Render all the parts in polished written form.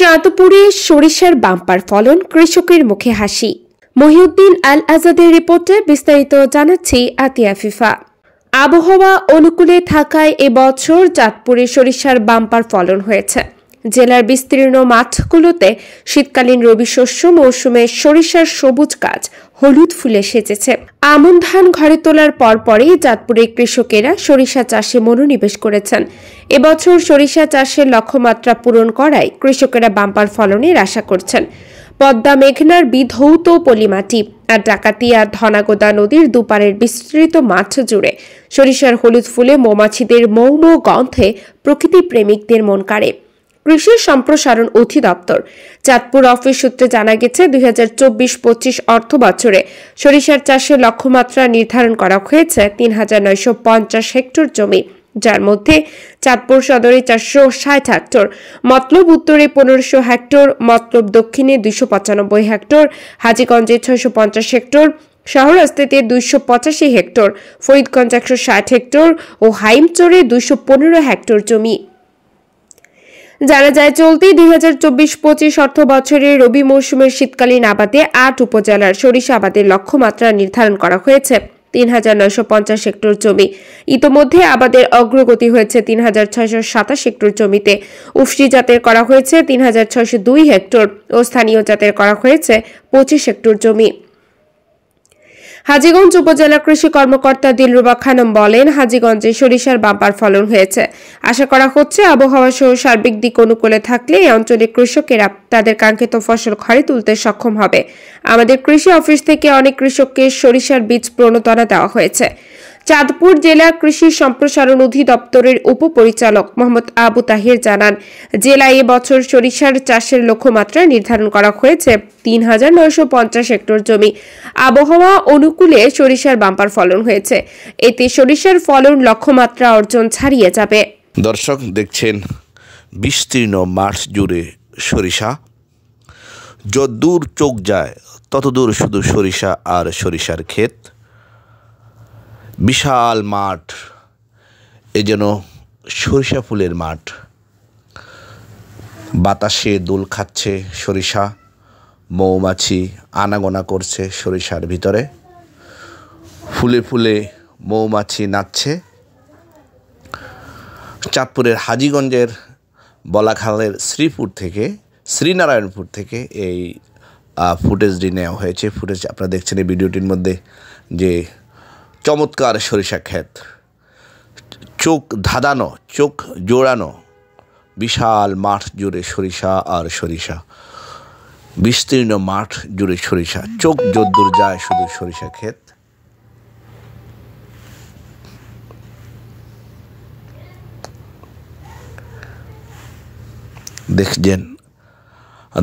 চাঁদপুরে সরিষার বাম্পার ফলন, কৃষকের মুখে হাসি। মহিউদ্দিন আল আজাদের রিপোর্টে বিস্তারিত জানাচ্ছি আতিয়া ফিফা। আবহাওয়া অনুকূলে থাকায় এবছর চাঁদপুরে সরিষার বাম্পার ফলন হয়েছে। জেলার বিস্তীর্ণ মাঠগুলোতে শীতকালীন রবি শস্য মৌসুমে সরিষার সবুজ গাছ হলুদ ফুলে সেজেছে। আমন ধান ঘরে তোলার পরপরই চাঁদপুরের কৃষকেরা সরিষা চাষে মনোনিবেশ করেছেন। এবছর সরিষা চাষের লক্ষ্যমাত্রা পূরণ করায় কৃষকেরা বাম্পার ফলনের আশা করছেন। পদ্মা মেঘনার বিধৌত পলিমাটি আর ডাকাতিয়া ধনাগোদা নদীর দুপারের বিস্তৃত মাঠ জুড়ে সরিষার হলুদ ফুলে মৌমাছিদের মৌ মৌ গন্ধে প্রকৃতি প্রেমিকদের মন কাড়ে। কৃষি সম্প্রসারণ অধিদপ্তর চাঁদপুর অফিস সূত্রে জানা গেছে, 2024-25 অর্থ বছরে সরিষার চাষের লক্ষ্যমাত্রা নির্ধারণ করা হয়েছে ৩,৯৫০ হেক্টর জমি, যার মধ্যে চাঁদপুর সদরে 460 হেক্টর, মতলব উত্তরে 1500 হেক্টর, মতলব দক্ষিণে 295 হেক্টর, হাজীগঞ্জে 650 হেক্টর, শাহরাস্তিতে 285 হেক্টর, ফরিদগঞ্জ 160 হেক্টর ও হাইমচরে 215 হেক্টর জমি। জানা যায়, চলতি 2024-25 অর্থ বছরের রবি মৌসুমের শীতকালীন আবাদে 8 উপজেলার সরিষা আবাদের লক্ষ্যমাত্রা নির্ধারণ করা হয়েছে ৩,৯৫০ হেক্টর জমি। ইতোমধ্যে আবাদের অগ্রগতি হয়েছে ৩,৬২৭ হেক্টর জমিতে। উফশি জাতের করা হয়েছে ৩,৬০২ হেক্টর ও স্থানীয় জাতের করা হয়েছে 25 হেক্টর জমি। হাজীগঞ্জ উপজেলা কৃষি কর্মকর্তা দিলরুবা খানম বলেন, হাজীগঞ্জে সরিষার বাম্পার ফলন হয়েছে। আশা করা হচ্ছে আবহাওয়া সহ সার্বিক দিক অনুকূলে থাকলে এই অঞ্চলের কৃষকেরা তাদের কাঙ্ক্ষিত ফসল ঘরে তুলতে সক্ষম হবে। আমাদের কৃষি অফিস থেকে অনেক কৃষককে সরিষার বীজ প্রণোদনা দেওয়া হয়েছে। চাঁদপুর জেলা কৃষি সম্প্রসারণ অধিদপ্তরের উপপরিচালক মোহাম্মদ আবু তাহির জানান, জেলায় এবছর সরিষার চাষের লক্ষ্যমাত্রা নির্ধারণ করা হয়েছে ৩,৯৫০ হেক্টর জমি। আবহাওয়া অনুকূলে সরিষার বাম্পার ফলন হয়েছে, এতে সরিষার ফলন লক্ষ্যমাত্রা অর্জন ছাড়িয়ে যাবে। দর্শক দেখছেন বিস্তীর্ণ মাঠ জুড়ে সরিষা, যতদূর চোখ যায় ততদূর শুধু সরিষা আর সরিষার ক্ষেত। বিশাল মাঠ, এ যেন সরিষা ফুলের মাঠ। বাতাসে দোল খাচ্ছে সরিষা, মৌমাছি আনাগোনা করছে সরিষার ভিতরে, ফুলে ফুলে মৌমাছি নাচছে। চাঁদপুরের হাজীগঞ্জের বলাখালের শ্রীনারায়ণপুর থেকে এই ফুটেজটি নেওয়া হয়েছে। ফুটেজ আপনারা দেখছেন এই ভিডিওটির মধ্যে, যে চমৎকার সরিষা ক্ষেত, চোখ ধাঁধানো, চোখ জোড়ানো, বিশাল মাঠ জুড়ে সরিষা আর সরিষা, বিস্তীর্ণ মাঠ জুড়ে সরিষা, চোখ যদ্দূর যায় শুধু সরিষা ক্ষেত।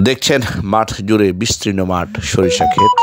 দেখছেন মাঠ জুড়ে বিস্তীর্ণ মাঠ, সরিষা ক্ষেত।